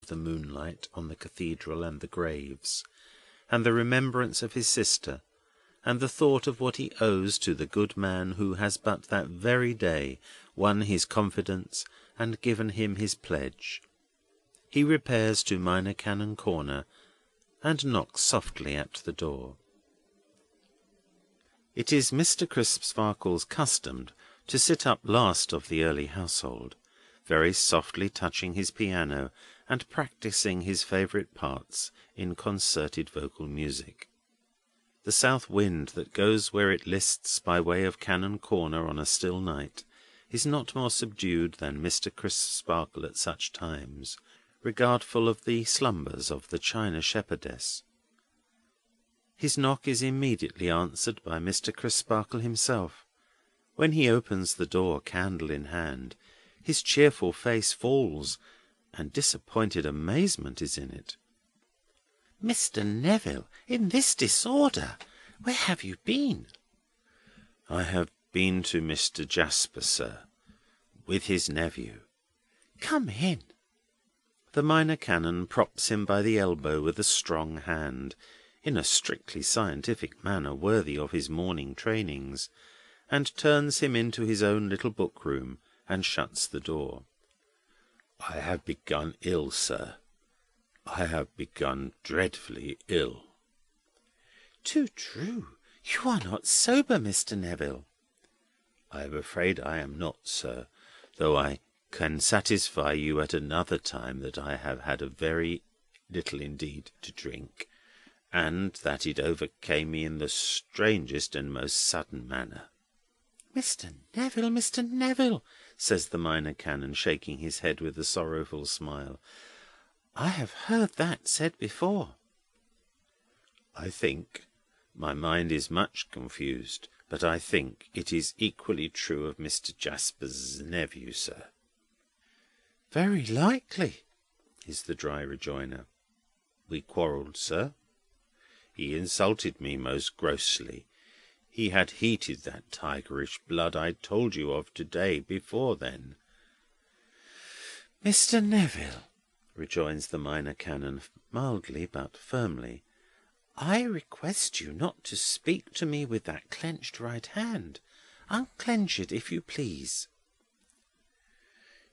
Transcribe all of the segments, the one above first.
the moonlight on the cathedral and the graves, and the remembrance of his sister, and the thought of what he owes to the good man who has but that very day won his confidence and given him his pledge, he repairs to Minor Canon Corner and knocks softly at the door. It is Mr. Crisparkle's custom to sit up last of the early household, very softly touching his piano and practising his favourite parts in concerted vocal music. The south wind that goes where it lists by way of Canon Corner on a still night is not more subdued than Mr. Crisparkle at such times, regardful of the slumbers of the China shepherdess. His knock is immediately answered by Mr. Crisparkle himself. When he opens the door, candle in hand, his cheerful face falls, and disappointed amazement is in it. "Mr. Neville, in this disorder! Where have you been?" "I have been to Mr. Jasper, sir, with his nephew." "Come in." The Minor Canon props him by the elbow with a strong hand, in a strictly scientific manner worthy of his morning trainings, and turns him into his own little book-room, and shuts the door. "I have begun ill, sir. I have begun dreadfully ill." "Too true. You are not sober, Mr. Neville." "I am afraid I am not, sir, though I can satisfy you at another time that I have had a very little indeed to drink, and that it overcame me in the strangest and most sudden manner." "Mr. Neville, Mr. Neville," says the Minor Canon, shaking his head with a sorrowful smile, "I have heard that said before." "I think, my mind is much confused, but I think it is equally true of Mr. Jasper's nephew, sir." "Very likely," is the dry rejoinder. "We quarrelled, sir. He insulted me most grossly. He had heated that tigerish blood I told you of to-day before then." "Mr. Neville," rejoins the Minor Canon, mildly but firmly, "I request you not to speak to me with that clenched right hand. Unclench it, if you please."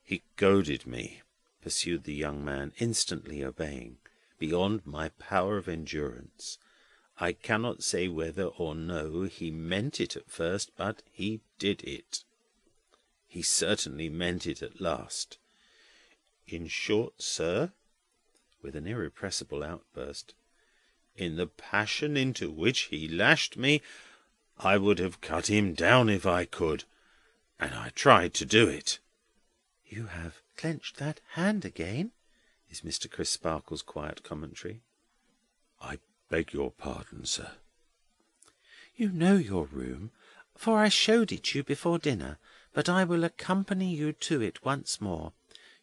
"He goaded me," pursued the young man, instantly obeying, "beyond my power of endurance. I cannot say whether or no he meant it at first, but he did it. He certainly meant it at last. In short, sir," with an irrepressible outburst, "in the passion into which he lashed me, I would have cut him down if I could, and I tried to do it." "You have clenched that hand again?" is Mr. Crisparkle's quiet commentary. "I beg your pardon, sir." "You know your room, for I showed it you before dinner, but I will accompany you to it once more.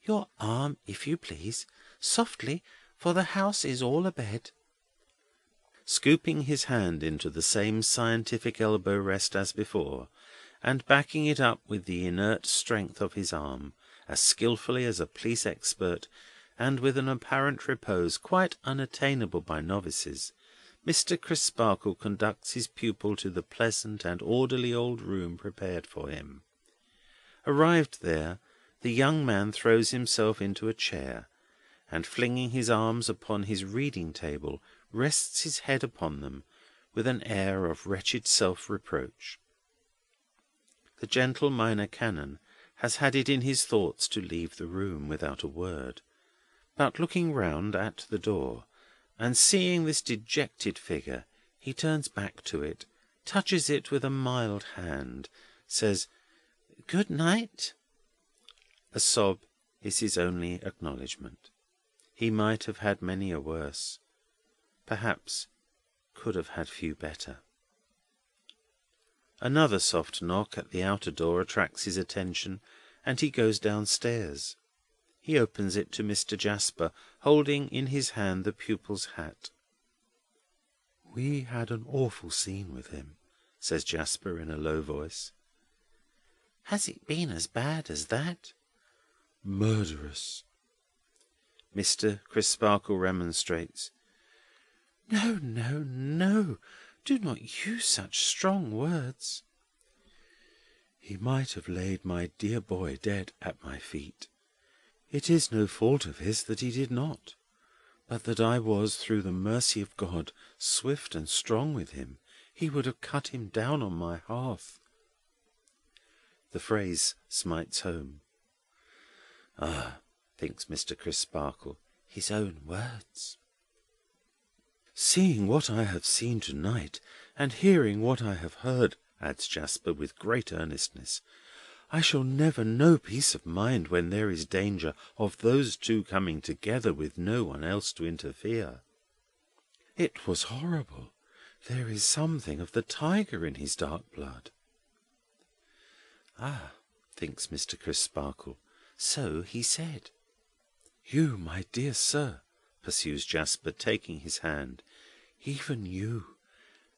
Your arm, if you please. Softly, for the house is all abed." Scooping his hand into the same scientific elbow rest as before, and backing it up with the inert strength of his arm, as skilfully as a police expert, and with an apparent repose quite unattainable by novices, Mr. Crisparkle conducts his pupil to the pleasant and orderly old room prepared for him. Arrived there, the young man throws himself into a chair, and flinging his arms upon his reading-table, rests his head upon them with an air of wretched self-reproach. The gentle Minor Canon has had it in his thoughts to leave the room without a word, but looking round at the door, and seeing this dejected figure, he turns back to it, touches it with a mild hand, says, "Good night." A sob is his only acknowledgment. He might have had many a worse, perhaps could have had few better. Another soft knock at the outer door attracts his attention, and he goes downstairs. He opens it to Mr. Jasper, holding in his hand the pupil's hat. "We had an awful scene with him," says Jasper in a low voice. "Has it been as bad as that?" "Murderous." Mr. Crisparkle remonstrates. No, no, no. Do not use such strong words. He might have laid my dear boy dead at my feet. It is no fault of his that he did not, but that I was, through the mercy of God, swift and strong with him. He would have cut him down on my hearth. The phrase smites home. Ah, thinks Mr. Crisparkle, his own words. Seeing what I have seen to-night, and hearing what I have heard, adds Jasper with great earnestness, I shall never know peace of mind when there is danger of those two coming together with no one else to interfere. It was horrible. There is something of the tiger in his dark blood. Ah, thinks Mr. Crisparkle, so he said. You, my dear sir, pursues Jasper, taking his hand, even you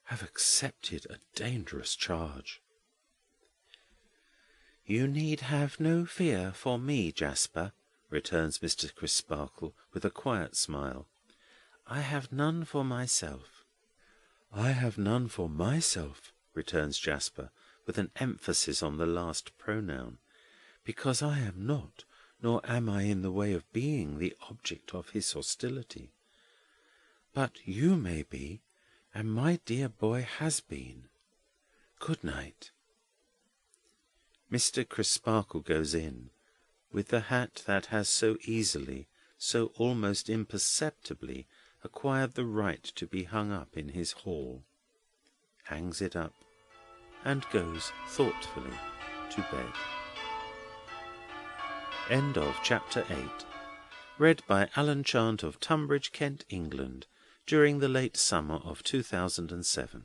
have accepted a dangerous charge. You need have no fear for me, Jasper, returns Mr. Crisparkle with a quiet smile. I have none for myself. I have none for myself, returns Jasper, with an emphasis on the last pronoun, because I am not, nor am I in the way of being, the object of his hostility. But you may be, and my dear boy has been. Good night. Mr. Crisparkle goes in, with the hat that has so easily, so almost imperceptibly, acquired the right to be hung up in his hall, hangs it up, and goes thoughtfully to bed. End of Chapter 8. Read by Alan Chant of Tunbridge, Kent, England, during the late summer of 2007.